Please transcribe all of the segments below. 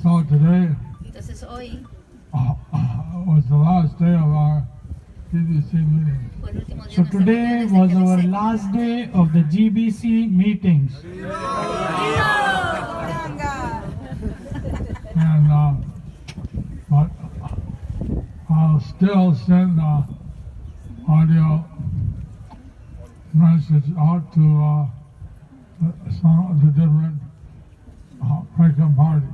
So today Entonces hoy was the last day of our GBC meeting. fue el último día So de nuestra today reunión was de our GBC. last day of the GBC meetings. And but I'll still send audio message out to some of the different Parikrama parties.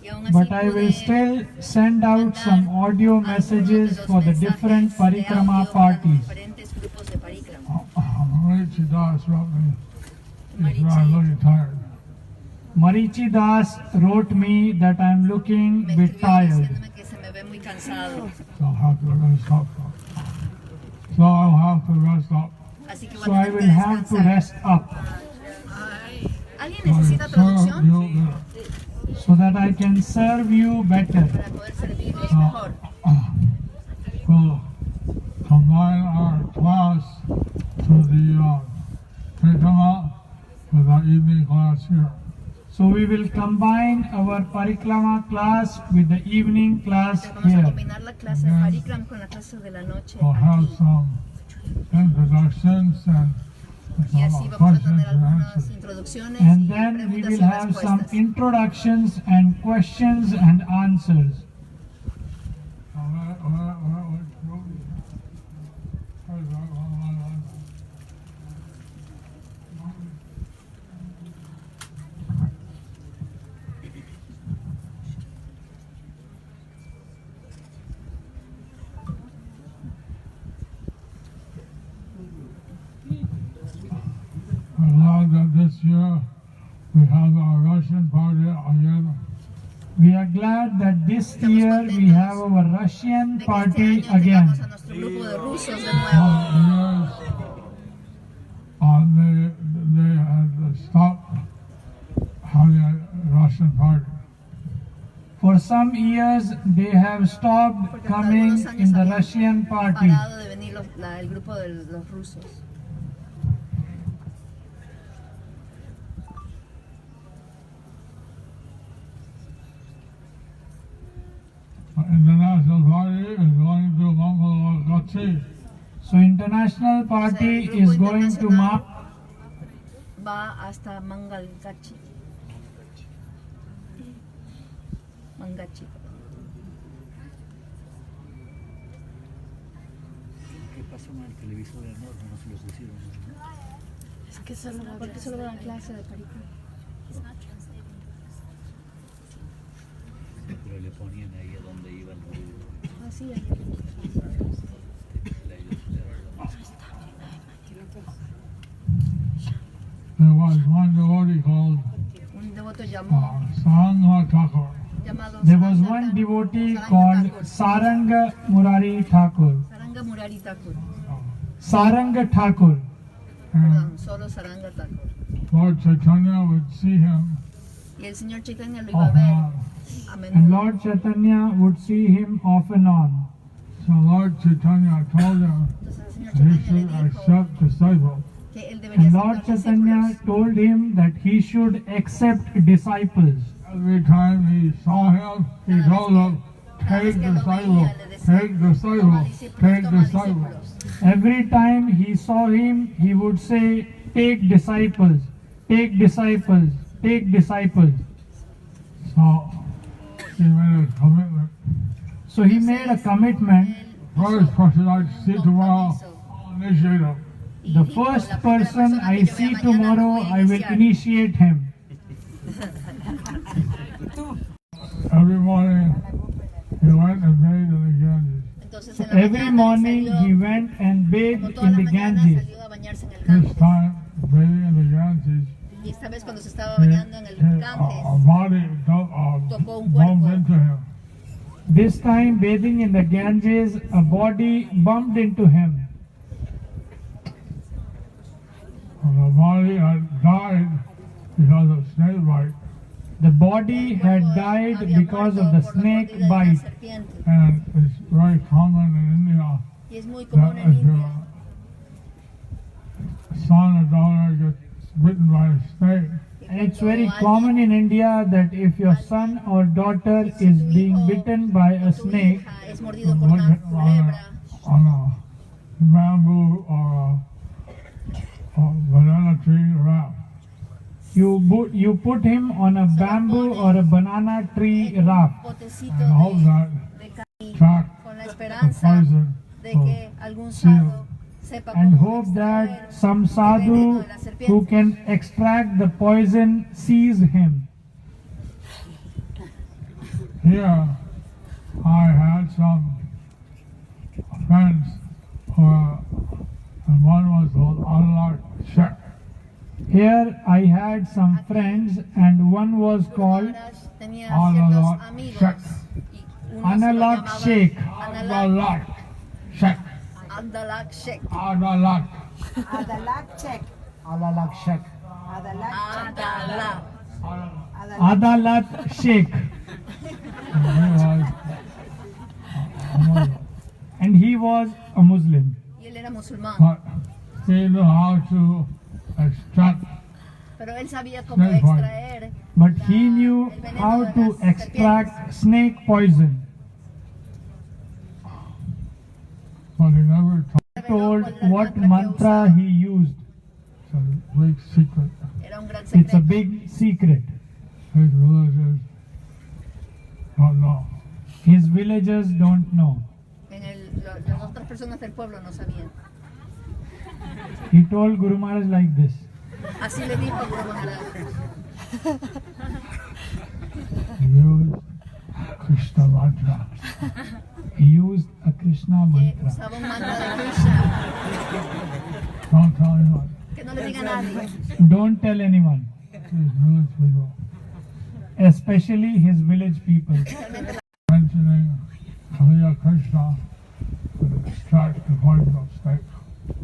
Y aún así But I will pude still send out some audio messages for the different Parikrama parties. Diferentes grupos de Parikrama. Marichi Das wrote me, he's really tired. Marichi Das wrote me that I am looking Me a bit escribió tired. diciéndome que se me ve muy cansado. So I'll have to rest up. So I'll have to rest up. Así que So voy a I tener will que have to descansar. rest up ¿Alguien So necesita serve traducción? you so that I can serve you better. Para poder servirles mejor. We'll combine our class to the Parikrama with our evening class here. So we will combine our Parikrama class with the evening class Vamos a here. combinar la clase de Parikram con la clase de la noche We'll have aquí. some introductions and Y así some vamos a questions tener and algunas answers. introducciones And y then we preguntas will y have some respuestas. introductions and questions and answers. I'm glad that this year we have our Russian party again. We are glad that this year we have our Russian De que este party año again. tengamos a nuestro grupo de rusos de nuevo. Yes. They had stopped having a Russian party. For some years they have stopped Porque por coming algunos años in the habían Russian party. parado de venir el grupo de los rusos. International party is going to Clase. So international party is going to Va hasta Mangalgachi. Mangachi. ¿Qué pasó con el televisor enorme? No se los hicieron. Es que porque solo dan clase de película. Pero le ponían ahí a donde iban. Así There was one devotee called un devoto llamado There was one devotee called Saranga Murari Thakur. Saranga Murari Thakur. Saranga Thakur. Perdón, solo Saranga Thakur. Lord Chaitanya would see him Y el señor Chaitanya lo iba a off ver and on. a And menudo. Lord Chaitanya would see him off and on. So Lord Chaitanya told him Entonces el señor that he Chaitanya should le dijo accept disciples. que él debería And Lord aceptar Chaitanya discípulos. told him that he should accept disciples. Every time he saw him, he told him, take disciples, take disciples, take disciples. Every time he saw him, he would say, take disciples, take disciples, take disciples. So he made a commitment. So he made a commitment. First person I see tomorrow, I'll initiate him. The first person I see tomorrow, I will initiate him. Every morning he went and bathed in the Ganges. Entonces So en la every mañana morning salió, he went and como bathed toda in la the mañana Ganges. salió a bañarse en el This Ganges. time, bathing in the Ganges, Y esta vez cuando se estaba bañando en el a Ganges, body Tocó un bumped cuerpo. into him. This time, bathing in the Ganges, a body bumped into him. And the body had died because of snake bite. The body had died había because of muerto the por la snake mordida de una bite. serpiente. And it's very common in India Y es muy común that en if India your son or daughter gets bitten by a snake, que And it's cuando very alguien- common in India that if your son or daughter si is tu being hijo bitten by o a tu snake, hija es mordido por una culebra on a bamboo or a banana tree wrap. you put him on a bamboo or a banana tree raft potecito And hope that de caña track con la the esperanza poison de will que algún seal. sadhu sepa and cómo hope extraer that some el sadhu veneno de la serpiente. who can extract the poison sees him. Here, I had some friends and one was called Allah Sheikh. Here I had some friends and one was called Maharaj tenía Analak ciertos amigos Sheikh. y uno se lo Analak llamaba Sheikh. Analak Sheikh. Analak Sheikh. Analak. Adalak check. Alalak Sheikh. Adalak. Adalak. Adalat Sheikh. And he was And he was a Muslim. a Muslim. Y él era musulmán, But he knew how to extract pero él sabía cómo Snake poison. extraer But he knew how to extract snake poison. but he never Told what mantra he used. It's a big secret. Era un gran It's a secreto. big secret. His villagers don't know. His villagers don't know. Las otras personas del pueblo no sabían. He told Guru Maharaj like this. Así le dijo Guru Maharaj. Use Krishna mantra. He used a Krishna Que mantra. usaba un mantra de Krishna. Don't tell anyone. Que no le diga a nadie. Don't tell anyone. his village people, especially his village people. mentioning Hare Krishna to extract the poison of snake.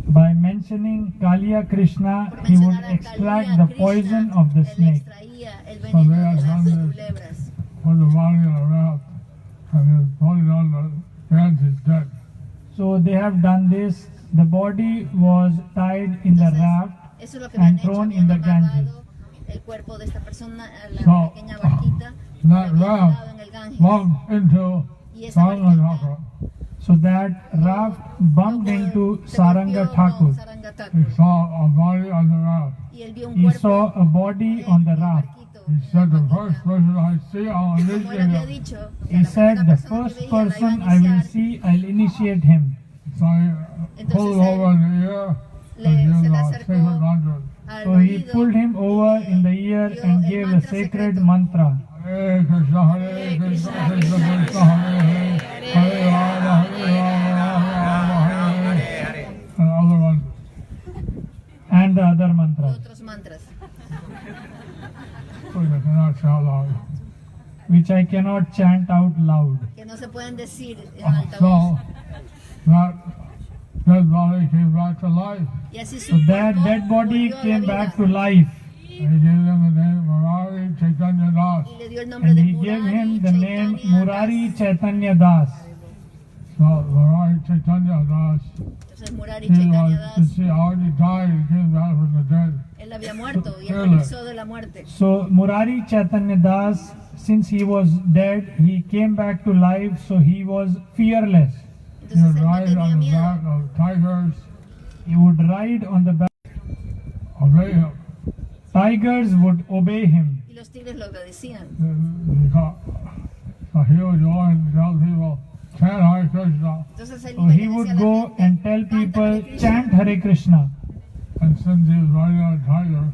By mentioning Kaliya Krishna, he would extract the poison of the Él snake. extraía el So veneno they de had las done this culebras. for the body of the raft, and he was putting on the Ganges dead. So they have done this. The body was tied in the raft Eso es lo que and habían hecho, thrown habían in the Ganges. amarrado el cuerpo de esta persona a la So pequeña barquita y lo that habían tirado raft en el Ganges. bumped into Y esa Sangha. So that raft bumped into Se Saranga golpeó Thakur. con Saranga Thakur. He saw a body on the raft. Y él vio un He cuerpo saw a body on the raft. barquito, He en said, la the barquita. first person I see, I'll Y como él había initiate him. dicho, He la said, primera the persona que first veía la iba a person I will iniciar. see, I'll initiate him. So he pulled over in the ear se and le gave the acercó sacred mantra. al So he oído, pulled him over in the ear dio and el gave the mantra sacred secreto. mantra. Hare Krishna, Hare Krishna, Krishna Krishna, Hare Hare, Hare Rama, Hare Rama, Rama Hare Hare, and other ones. And the other y mantras, otros mantras. Which I cannot shout out. which I cannot chant out loud. Que no se pueden decir en alta voz. So that dead body came back to life. Y así So su that cuerpo dead body volvió a la came vida. back to life. He gave them the name Murari Chaitanya Das. Y le dio el nombre And de he gave him the name Chaitanya Murari Das. Chaitanya Das. So Murari Chaitanya Das, Entonces Murari he Chaitanya was, Das, he already died and came back from the dead. él había muerto y él regresó de la muerte. So Murari Chaitanya Das, since he was dead, he came back to life, so he was fearless. He would Entonces él no ride tenía on the miedo. back of tigers, He would ride on the back. obey him. Tigers would obey him. Y los tigres lo obedecían. So he would go and tell people, chant Hare Krishna. Entonces él So he le would decía a la go gente, and tell "Canta people, Hare Krishna". chant Hare Krishna. And since he was riding on a tiger,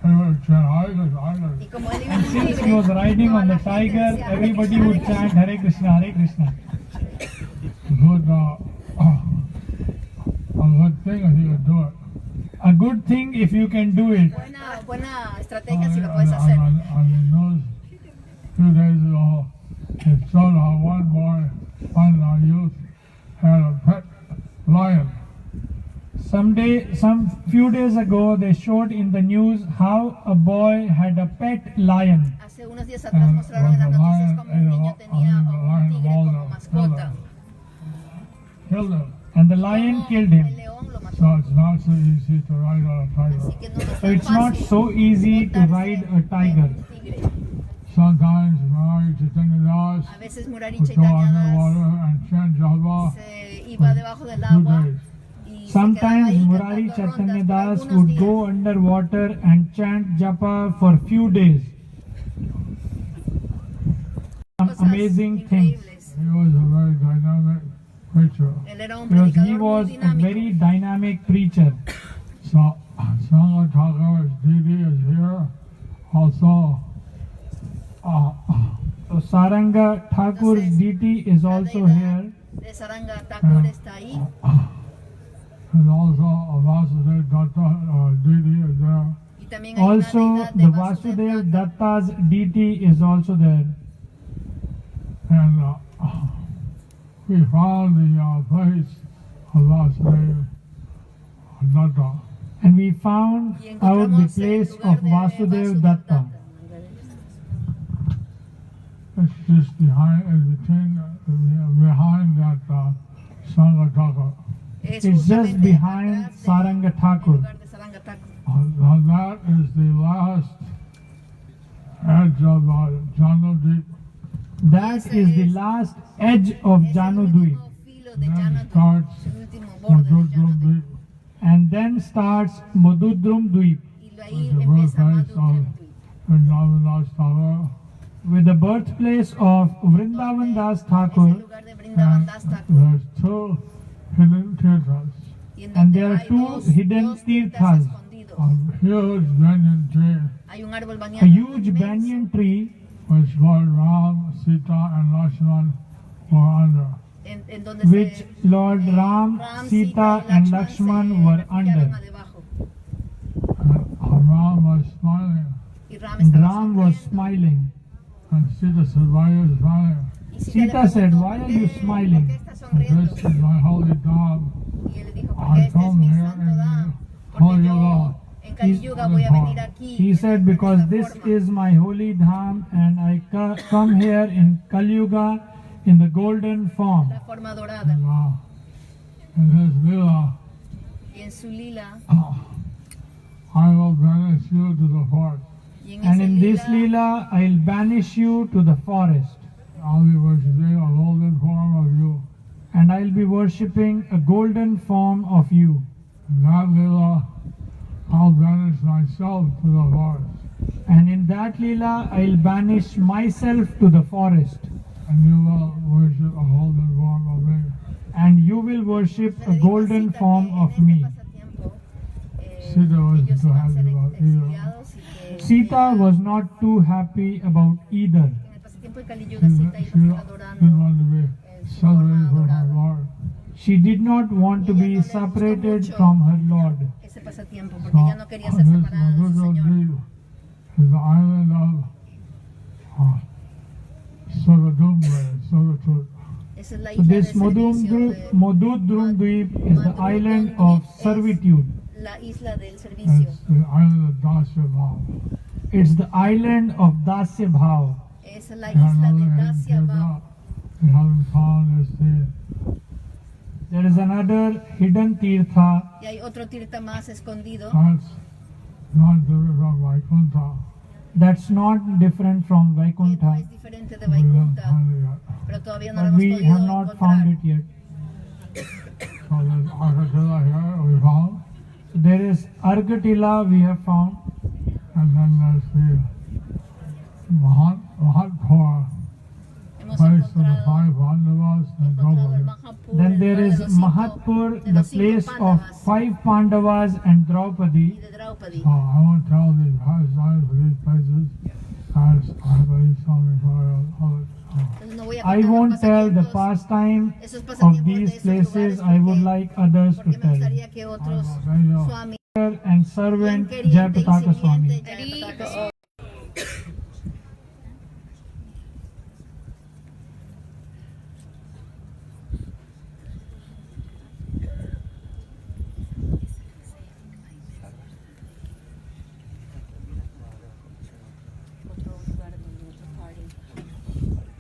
he would chant Hare Krishna, Hare Y Krishna. como él iba en un Since tigre, he was riding toda on the la gente tiger, decía, "Hare everybody Krishna, would Hare chant Krishna". Hare Krishna, Hare Krishna. A good thing if he could do it. A good thing if you can do it. Buena estrategia si lo puedes hacer. On the news 2 days ago, it showed how one boy, one youth, had a pet lion. Some few days ago, they showed in the news how a boy had a pet lion. Hace unos días atrás mostraron en las noticias como un niño tenía un tigre como mascota. Killed him. And the lion killed El him. león lo mató. So it's not so easy to ride on a tiger. Así que no es So tan it's not fácil so easy to ride a tiger. un tigre. Sometimes Murari Chaitanya Das A veces Murari would go Chaitanya Das underwater and chant japa se iba debajo del 2 agua days. y se quedaba Sometimes ahí Murari cantando Chaitanya rondas por Das algunos would días. go underwater and chant japa for few days. Some Cosas amazing things. increíbles. He was a very dynamic preacher. Él era un Because he predicador was muy a dinámico. very dynamic preacher. So Sangha Thakur's Didi is here. Also, So Saranga Thakur's deity is also here. De Saranga Thakur está ahí. and also Vasudev Datta Didi is there. Y también hay una Also, deidad de the Vasudev Datta's deity is also there. And we found the place of Vasudev Datta. And we found Y out the encontramos el place lugar of de Vasudev Datta. It's just behind that Sangha Thakur. Es It's just justamente behind atrás Saranga del Thakur. lugar de Saranga Thakur. That is the last edge of Janadeep. That is the last edge of Es el Janudvip. último filo de Then Janudvip, starts el último borde de Madhudram Janudvip. Deep, And then starts Madhudrum Dvip Y ahí the empieza birthplace of Madhudram. Vrindavan Das Thakur. with the birthplace of Vrindavan Das Es el Thakur. lugar de Vrindavan And Das Thakur. there's 2 hidden tirthas. Y en And donde there are hay 2 dos hidden tirthas tirthas. escondidos. A huge banyan tree, Hay un árbol A banyan huge inmenso, banyan tree which Lord Ram, Sita, and Lakshman were under. en donde which se, Lord Ram, Sita and Lakshman were under. abajo. And Ram was smiling. And estaba Ram was sonriendo. smiling. And Sita said, why are you smiling? Y Sita Sita le said, preguntó, "Why are you ¿por smiling?" qué estás And sonriendo? this is my holy Dham. Y él le dijo, porque I este es come mi here santo in Dham. the Porque Holy yo Yuga. en Kali Yuga voy a venir aquí. He said, en because esta this forma. is my holy dham and I come here in Kali Yuga in the golden form. La forma dorada. In this lila, Y en su lila, I will banish you to the forest. y en And ese in this lila, Leela, I'll banish you to the forest. I'll be worshipping a golden form of you. And I'll be worshipping a golden form of you. In that lila, I'll banish myself to the forest. And in that Leela, I'll banish myself to the forest. And you will worship a golden form of me. And you will worship se a le dijo a golden Sita form que en of este me. pasatiempo, Sita wasn't ellos too iban a happy ser about either. exiliados y que Sita ella, was not too happy about either. en el pasatiempo de Kali She Yuga, Sita didn't iba a estar adorando want to be en su forma separated from her adorada. Lord. She did not want to be separated from her Lord. Ese pasatiempo, So, porque ella no quería ser this separada de su Madhura Señor. Dweep is the island of Sugadumbre, Sugatut. Esa es la So isla de this servicio de Modudrum Dweep is the island of servitude. la isla del servicio. It's the island of Dasya Bhav. It's the island of Dasya Bhav. Esa es la isla de Dasya Another Bhav. we haven't found is the There is another hidden Tirtha. Y hay otro tirta más escondido. that's not different from Vaikuntha. That's not different from Que no Vaikuntha. es diferente de We haven't Vaikunta, found it yet. pero todavía no lo But hemos we podido have not found encontrar. it yet. So there's Akatila here we found, So there is Argatila we have found. and then there's the Mahatpur, Hemos place of the encontrado, five Pandavas and encontrado el Draupadi. Mahapur, Then el there lugar is de los cinco- Mahatpur, de the los cinco place of Pandavas 5 Pandavas and y Draupadi. de Draupadi. So I won't tell these pastimes for these places, as I believe something for others. Entonces no voy a I contar los won't tell the pasatiempos, pastime esos of pasatiempos de these esos places. lugares I would porque- like others to porque me tell. gustaría que otros Swami And servant queriente y Jayapataka Swami. sirviente Jayapataka Swami. Otro lugar donde otro party.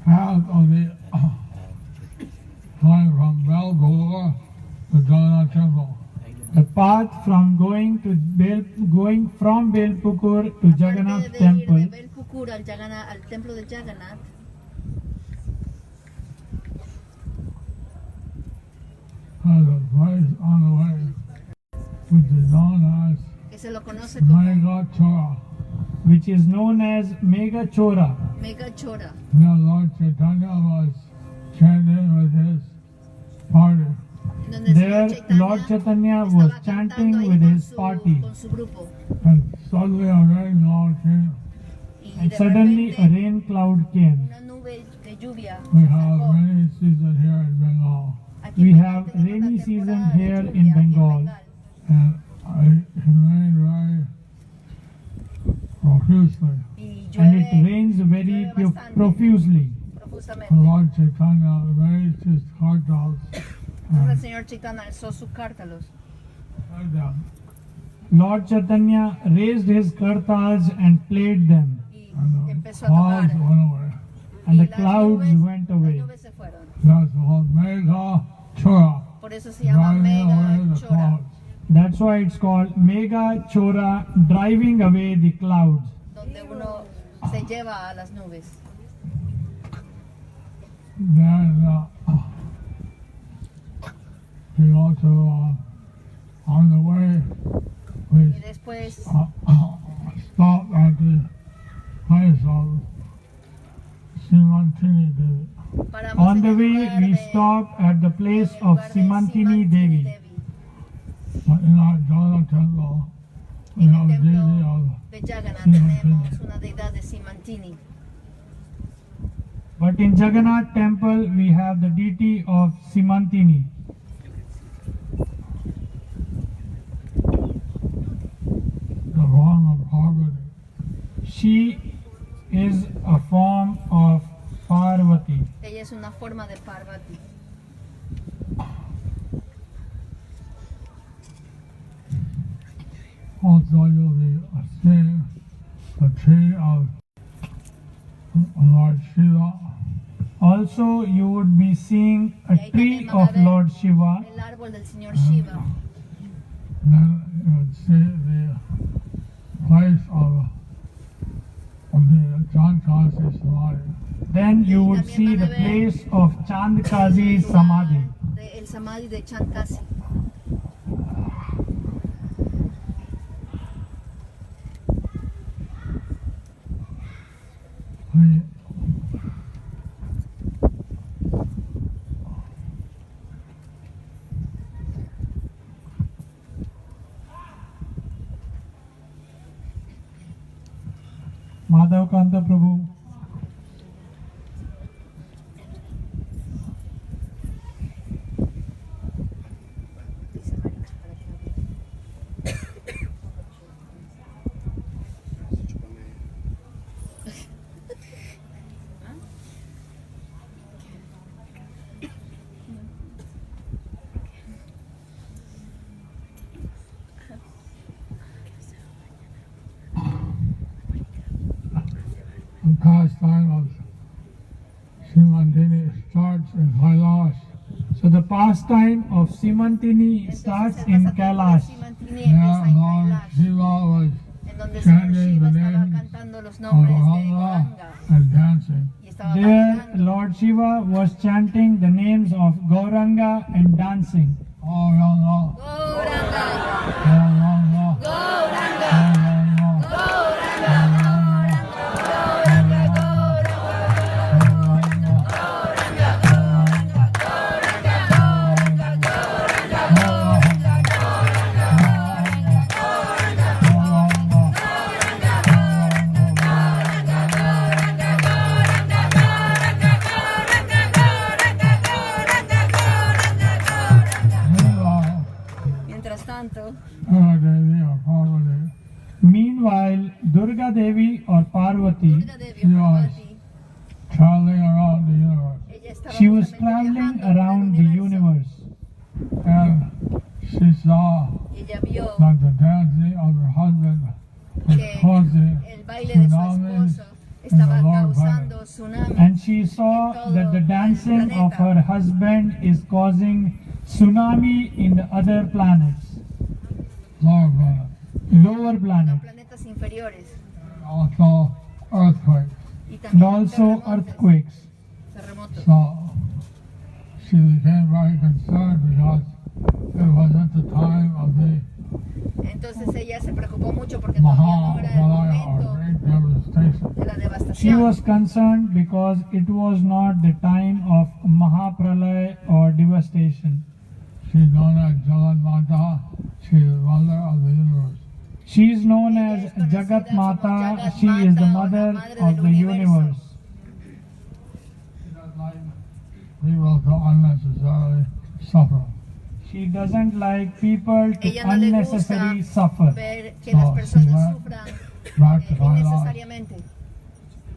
Path of the going from Belgora to Jagannath Temple. The path from going from Belpukur to Aparte Jagannath de ir de Temple. Belpukur al templo de Jagannath, There's a place on the way which is known que se lo conoce as como Mega Chora. Which is known as Mega Chora. Mega Chora, There Lord Chaitanya was chanting with his party. en donde el There, Señor Lord Chaitanya estaba was cantando chanting ahí with con his party. con su grupo. And suddenly a rain cloud came. Y And de suddenly a repente rain cloud came. una nube de lluvia We se have acercó. rainy season here in Bengal. Aquí We en have Bengal tenemos la rainy temporada season de here lluvia in aquí Bengal. And it rained very profusely. Y And it llueve rains very llueve bastante, profusely. profusamente. The Lord Chaitanya raised his kartals Entonces el and Señor Chaitanya alzó sus cártalos played them. Lord Chaitanya raised his kartals and played them. y And the empezó a clouds tocar. went away. And Y the las clouds nubes- went away. Las nubes se fueron. That's called Mega Chora. Por eso se llama Driving away Mega the Chora. clouds. That's why it's called Mega Chora, driving away the clouds. Donde uno se lleva a las nubes. Then we also on the way we Y después stopped at the place of Simantini Devi. paramos On en the el way, lugar we de- stopped at the place en el of lugar de Simantini Devi. But in our Jagannath temple, we En have el deity templo of de Jagannath Simantini. tenemos una deidad de Simantini. But in Jagannath temple we have the deity of Simantini. the form of Parvati. She is a form of Parvati. Ella es una forma de Parvati. Also you'll be seeing the tree of Lord Shiva. Also you would be seeing a tree of Lord Shiva. El árbol del Señor Shiva. Then you would see the place of the Jankasi Samadhi. Then you would see the place of Chandkazi Samadhi. El Samadhi de Chandkasi. We Madhav Kanta Prabhu. the pastime of Simantini starts in Kailash. So the pastime of Simantini starts in Kailash. Simantini There empieza en Lord Kailash, Shiva was en donde el Señor chanting Shiva the estaba names cantando los of nombres de Gauranga Gauranga and dancing. y estaba There bailando. Lord Shiva was chanting the names of Gauranga and dancing. Gauranga, Gauranga, Gauranga, Gauranga, Gauranga, Mientras tanto, Devi or Parvati, Meanwhile, Durga Devi or Parvati, Durga Devi o Parvati, traveling around the universe, ella estaba she was justamente traveling viajando por el around the universe. and she saw y ella vio that the dancing of her husband was que causing el baile de su tsunamis esposo in the estaba lower causando planet. tsunamis. And she saw that the dancing of her husband is causing tsunami in the other planets, Lower planet. lower Los planets, planetas inferiores Also earthquakes. y and también also terremotos. earthquakes. Terremotos. So she became very concerned because it wasn't the time of the Entonces ella se preocupó mucho porque todavía no era el Mahapralaya or momento great devastation. de la She devastación. was concerned because it was not the time of Mahapralaya or devastation. She's known as Jaganmata. She's the mother of the universe. She is known as Jagat Mata. She is the mother of the universe. She doesn't like people to unnecessarily suffer. She doesn't like people to Ella no le unnecessarily gusta suffer. ver que las So personas she went sufran back to Kailash innecesariamente.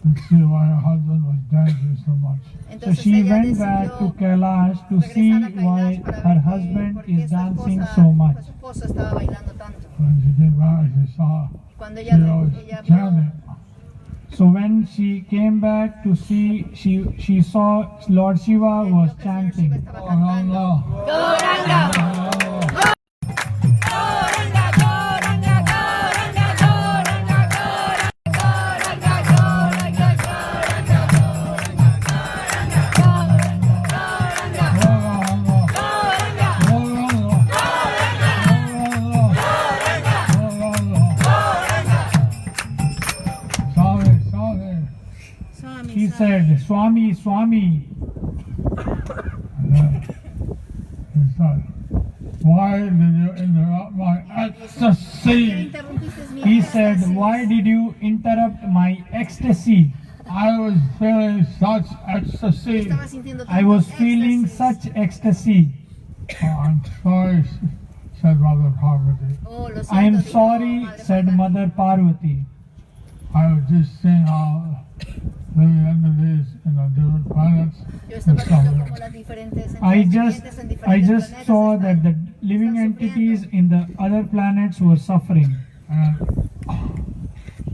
to see why her husband was dancing so much. So Entonces she ella went back to decidió Kailash to see regresar a why Kailash para her ver husband por qué is su dancing esposa- so much. su esposo estaba bailando tanto. When she came back, she saw Cuando she ella, was ella vio chanting. So when she came back to see, she saw Lord Shiva was que el Señor Shiva chanting. estaba cantando. Gauranga. He said, Swami, Swami. Why did you interrupt my ¿Por qué ecstasy? interrumpiste interrumpiste mi He said, éxtasis. "Why did you interrupt my ecstasy? I was feeling such ecstasy. Estaba sintiendo I tanto was feeling éxtasis. such ecstasy. Oh, I'm sorry, said Mother Parvati. Oh, lo I am siento, dijo sorry," Madre said Parvati. Mother Parvati. I was just seeing how living entities in the different planets Yo were estaba viendo suffering. como las diferentes I entidades just, vivientes en I diferentes just planetas saw están- that the living están entities sufriendo. in the other planets were suffering. And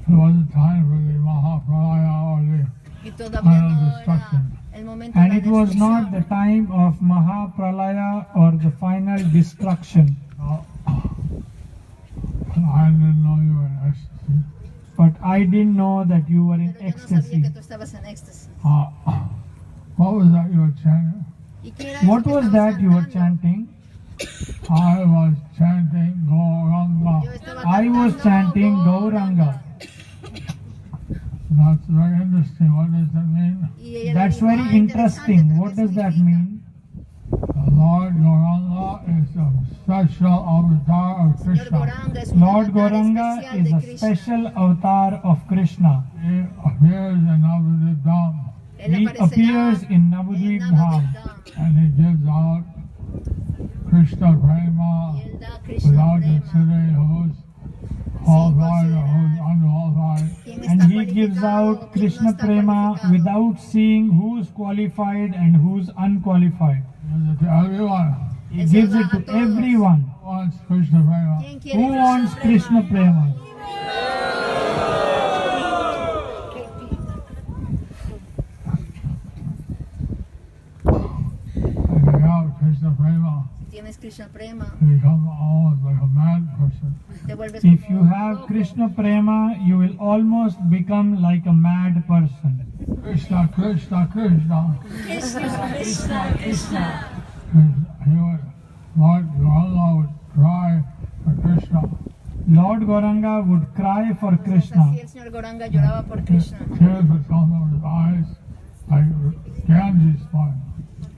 it wasn't time for the Mahapralaya or the Y todavía final no era destruction. el momento de And la it was not the destrucción. time of Mahapralaya or the final destruction. I didn't know you were in ecstasy. But I didn't know that you were in Pero yo no sabía ecstasy. que tú estabas en éxtasis. What was that you were chanting? ¿Y qué era eso What que was estabas that you were cantando? chanting? I was chanting Gauranga. Yo estaba I was cantando chanting Gauranga. That's very interesting. What does that mean? Y ella le That's dijo, very "Ah, interesante, interesting. ¿pero What qué does that significa?" mean? The Lord Gauranga is a special avatar of Señor Krishna. Goranga es un Lord avatar Gauranga especial is de a Krishna. special avatar of Krishna. He appears in Navadvip Dham Él He aparecerá appears in en Navadvip Navadvip Dham Dham. and he gives out Krishna Prema Y él da Krishna without prema. considering who's qualified or who's unqualified. ¿Quién and está he gives cualificado o out quién no Krishna está Prema cualificado? without seeing who's qualified and who's unqualified. He gives it to everyone He Él se gives lo it da to a todos. everyone. who wants Krishna Prema. ¿Quién quiere Who wants Krishna Prema? If you have Krishna Prema, Si tienes Krishna prema, you become almost like a mad person. te vuelves If como you un have loco. Krishna Prema, you will almost become like a mad person. Krishna, Krishna, Krishna. Krishna, Krishna, Krishna. He would, Lord Gauranga would cry for Krishna. Lord Gauranga would cry for Krishna. Así el señor Goranga lloraba por Krishna. Tears would come from his eyes like Ganges flowing.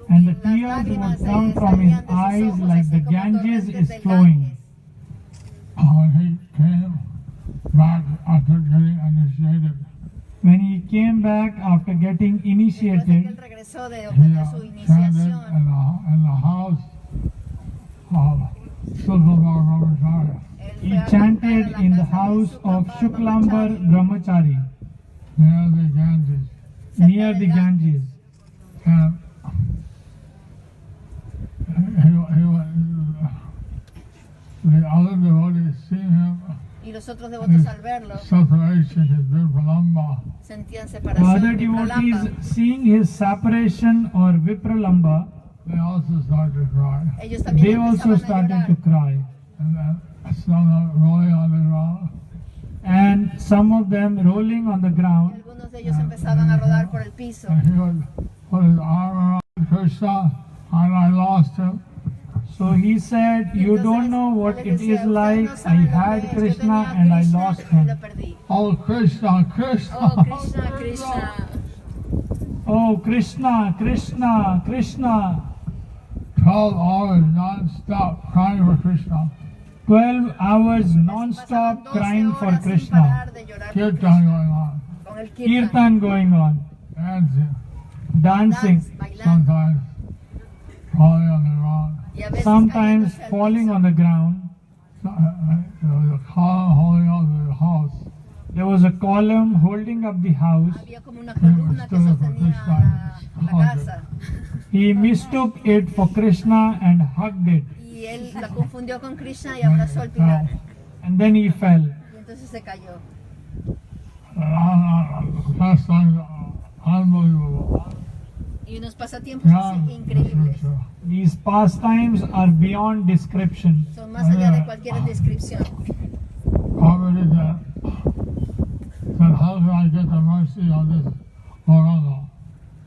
And the Las tears would lágrimas come from his salían de sus eyes ojos like así the como Ganges torrentes is del flowing. Ganges. When he came back after getting initiated, When he came back after getting Después de que él initiated, regresó de he obtener su chanted iniciación, in the house of Shuklambar Brahmacharya él he fue a chanted cantar a la in the casa de house of Shuklambar Shuklambar Brahmachari near the Ganges. near the Ganges. And the other devotees seeing him Y los otros devotos al verlo separation, his Virpalamba, sentían The separación. other Vipralamba. devotees, seeing his separation or Vipralamba, they also started to cry. Ellos también they also empezaban a started llorar. to cry. And then some of them rolling on the ground. And some of them rolling on the Y ground. algunos de ellos empezaban a rodar por el piso. And he would put his arm around Krishna, and I lost him. So he said, "You don't know what it is like. I had Krishna and I lost Y him. lo perdí. Oh, Krishna, Krishna. Oh, Krishna, Krishna. Oh, Krishna, Krishna, Krishna." 12 hours non-stop crying for Krishna. 12 hours non-stop Pasaban 12 crying for horas sin Krishna. parar de llorar por Kirtan Krishna. going on, Con el kirtan. Kirtan going on, dancing, dancing, Dance, bailando. sometimes falling on the ground. Y a veces sometimes cayéndose al falling piso. on the ground. There was a column holding on to the house. There was a column holding up the house. Había como una columna que sostenía la casa. He mistook it for Krishna and hugged it. Y él la confundió con Krishna y abrazó el pilar. And then he fell. Y entonces se cayó. Last time, unbelievable. Y unos pasatiempos así increíbles. These pastimes are beyond description. Son más allá de cualquier descripción. Poverty said, how can I get the mercy of this Gauranga?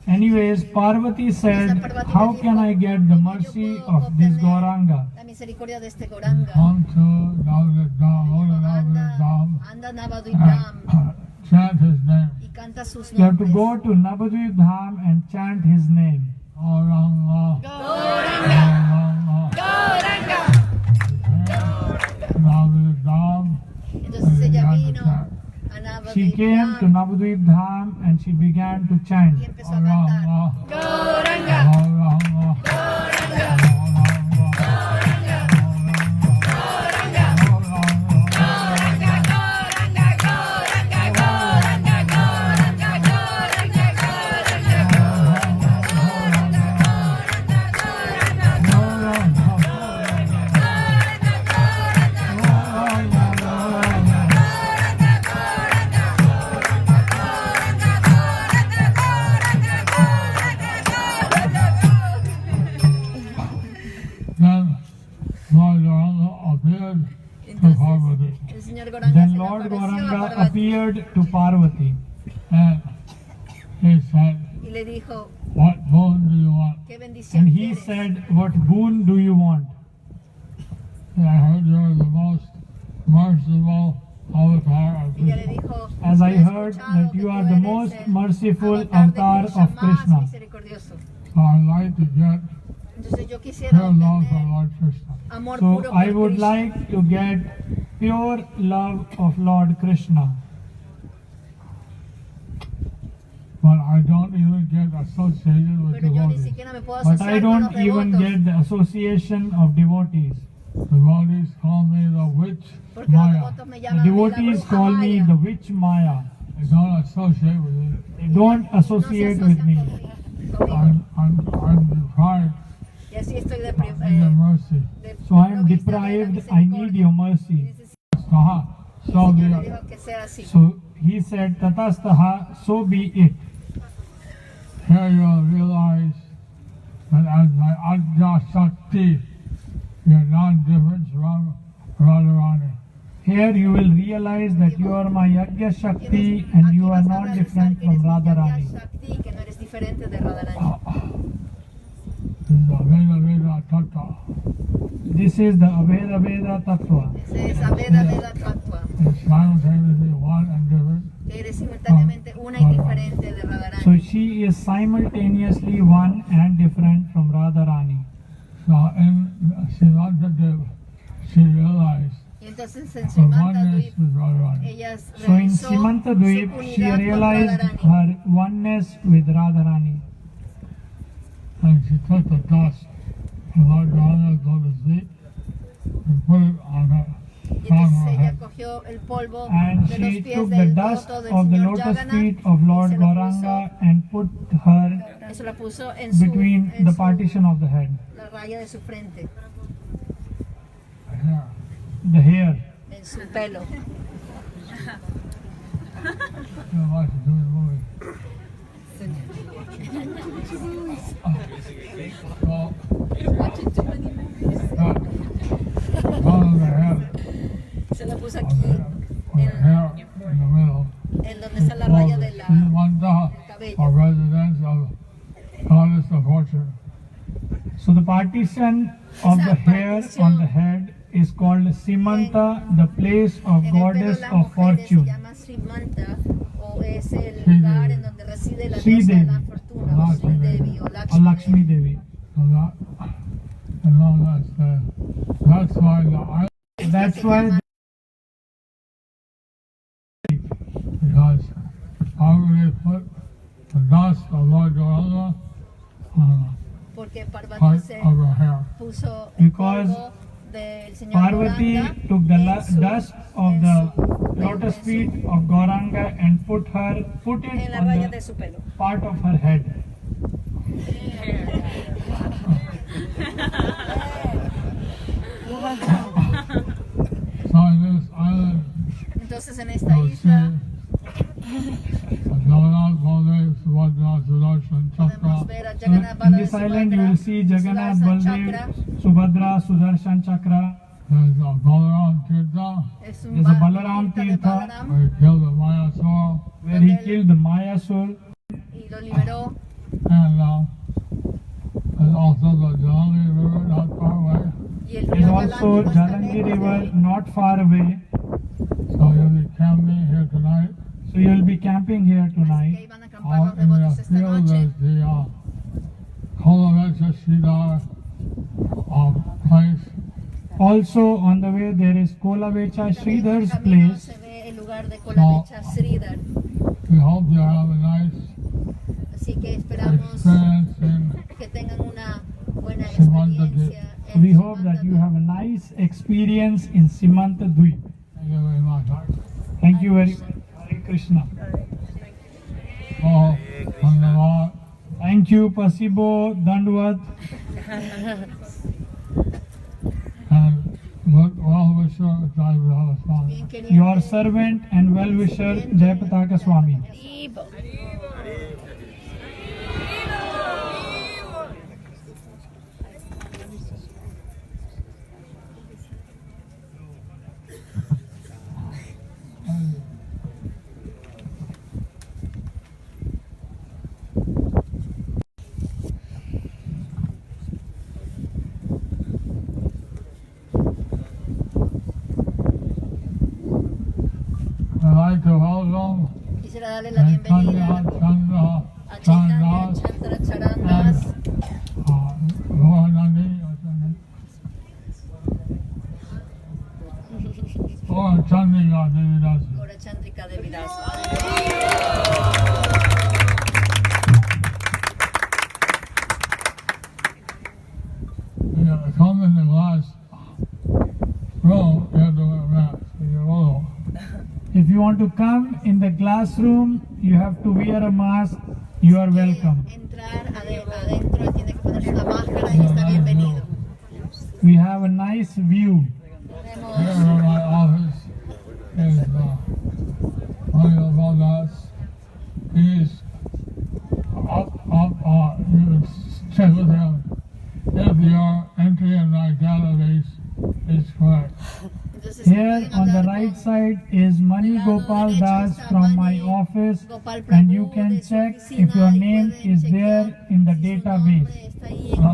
Anyways, Parvati said, "How can I get the mercy of this Gauranga?" La misericordia de este Gauranga. Come to Navadvip Dham, go to Navadvip Dham, Anda Navadvip Dham and chant his name. y canta sus You have to nombres. go to Navadvip Dham and chant his name. Gauranga, Gauranga, Gauranga. Gauranga. Navadvip Dham, Entonces vino chant. a She came to Navadvip Navadvip Dham and she began to chant. y empezó a cantar. Gauranga, Gauranga, Gauranga, Then Lord Gauranga appeared to Parvati, El señor Goranga se Then le Lord apareció a Gauranga Parvati appeared to Parvati and he said, y le dijo, "What boon do you want?" ¿qué and bendición he quieres? said, "What boon do you want?" And I heard you are the most merciful avatar of Y ella le Krishna. dijo, As I "He heard escuchado that que you tú are the eres most el merciful avatar de avatar of más Krishna. misericordioso." So I'd like to get Entonces yo quisiera pure love for obtener Lord Krishna. amor So puro I por would Krishna. like to get pure love of Lord Krishna. But I don't even get associated with Pero yo ni devotees. siquiera me puedo But I asociar con los don't even devotos. get the association of devotees. Devotees call me the witch Porque los Maya. devotos me The llaman la devotees bruja call me Maya. the witch Maya. They don't associate with it. They don't No se associate with asocian me. conmigo. I'm deprived Y así estoy of your mercy. So I am deprived. I need your mercy. Saha, so be Señor le it. dijo que sea así. So he said, Tatastaha, so be it. Here you will realize that as my Adya Shakti, you're non-different from Radharani. Here you will realize that you are my Yagya Shakti and you are not different from Radharani. Shakti, que no eres diferente de Radharani. This is the Veda Veda Tattva. This is the Aveda Veda Tattva. Ese es Aveda Veda Tattva, It's simultaneously one and different. que eres simultáneamente una y diferente de So Radharani. she is simultaneously one and different from Radharani. So in Siddhartha, she realized Y entonces en her Simanta oneness Dvip, with Radharani. ella So in realizó Simanta su Dvip, she unidad con realized Radharani. her oneness with Radharani. And she took the dust from Lord Gauranga lotus feet and put it on her Y crown entonces of her ella head. cogió el polvo And de los she pies took the del dust loto del of the señor lotus Jagannath feet of y Lord se lo Gauranga and put her puso, eso la puso en su, between en the su- partition of the head, la raya de su frente, Here. the hair. en su pelo. You know, like to do the movie. Well, on the head, Se la puso on aquí, the head, with the hair in the middle. en donde está la raya de la, Srimanta, cabello. or residence of goddess of fortune. So the partition of the hair on the head is called Simanta, the place of En el pelo goddess las of mujeres se fortune. llama Srimanta, o es el lugar en donde reside la Sri diosa de la Devi. fortuna, o Sri Devi, o Or Lakshmi Lakshmi Devi. Devi. So that, and now that's why the island, That's why because Parvati put the dust of Lord Gauranga on Porque the Parvati part se of her hair. puso el Because polvo del señor Parvati Gauranga took the en su- dust of en the su- lotus en su- feet of Gauranga and put it en la on raya de the su pelo. part of her head. So in this island, Entonces en esta you'll see isla Jagannath, Baldev, Subhadra, Sudarshan, Chakra, podemos ver a So Jagannath, in this island you will see Jagannath, Baldev, Subhadra, Sudarshan Chakra. there's a Balaram Tirtha, es un There's a Balaram Tirtha de Tirtha. Balaram, where he killed the Maya soul, Where he killed the Maya soul, y lo liberó. and also the Jalangi River not far away. Y el there's río also Jalangi no está Jalangi lejos de river ahí. not far away. So you'll be camping here tonight. So you'll be camping here Así que tonight. iban a acampar Out los in the devotos esta field noche. there's the Kolavecha Sridhar place. Also on the way there is Kolavecha También en el Sridhar's camino place. se ve el lugar de cola hecha Sridhar. We hope you have a nice Así que esperamos experience in que tengan una buena Santidad. experiencia. We hope that you have a nice experience in Simanta Dweep. Thank you very much. Thank you very much. Hare Krishna. Oh, Dhanyavad. Thank you, Pasibo, Dandwat. And good well-wisher, Jayapataka Swami. Bien queriendo. Your servant and well-wisher, Jayapataka Swami. Haribo. I'd like to welcome Quisiera darle la bienvenida Chandra a Chaitanya Chandas, Chandra Charandas, Goranandi, or Chandrika Devidasi. Gora Chandrika Devidas. You know, come in the glass room, you have to wear a mask. You're all. If you want to come in the classroom, you have to wear a mask. You are welcome. Entrar adentro tiene que ponerse una máscara y está bienvenido. We have a nice view. Here Tenemos in my office is one of us. He's you can check with him if your entry in my database is correct. entonces Here pueden on the hablar right con side is Mani Gopal Das from my office, Gopal and you Prabhu can de su check oficina if your y name pueden is chequear there in the si su nombre database. está ahí en la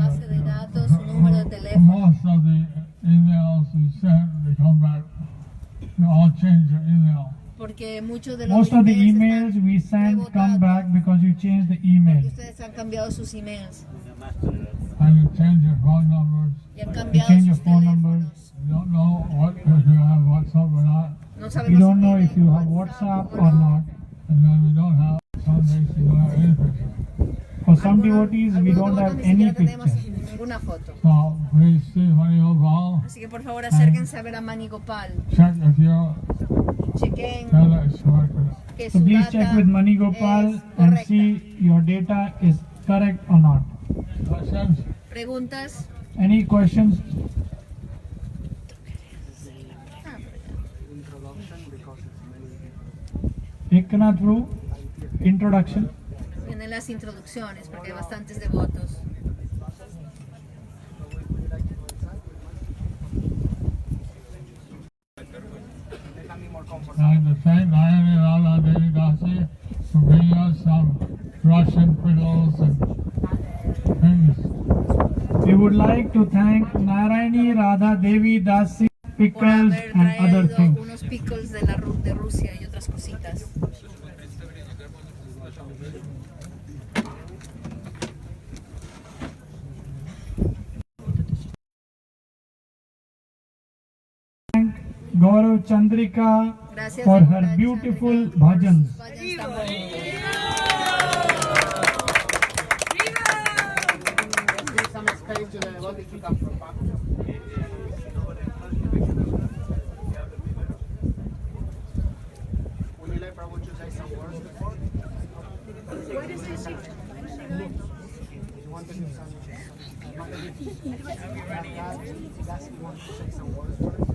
base de datos, su número de teléfono. Most of the emails we send, they come back. You all change your email. Porque muchos de los Most of the emails emails we send come back because you changed the email. ustedes han cambiado sus emails And you change your phone numbers. y han cambiado change sus your phone numbers. teléfonos. You don't know what if you have WhatsApp or not. No We sabemos don't si know tienen if you have WhatsApp or not. And then we don't have some days you don't have any picture. For some devotees, we don't have ni any siquiera tenemos picture. ninguna foto. So please see Hari Gopal. Así que por favor acérquense a ver a Mani Gopal. Check if your Chequen data is correct or not. que So su please data check with Mani Gopal es and correcta. see your data is correct or not. Questions? Preguntas. Any questions? Eknath Prabhu, introduction. Vienen las introducciones porque hay bastantes devotos. And to thank Nayani Radha Devi Dasi for bringing us some Russian pickles and things. We would like to thank Narayani Radha Devi Dasi Por pickles haber and other traído things. unos pickles de de Rusia y otras cositas. Thank Gaurav Chandrika Gracias for a her Gaurav beautiful Chandrika bhajans. por sus bhajans tan bonitos. Would you like Prabhu to say some words before? You want to give some... You guys want to say some words first?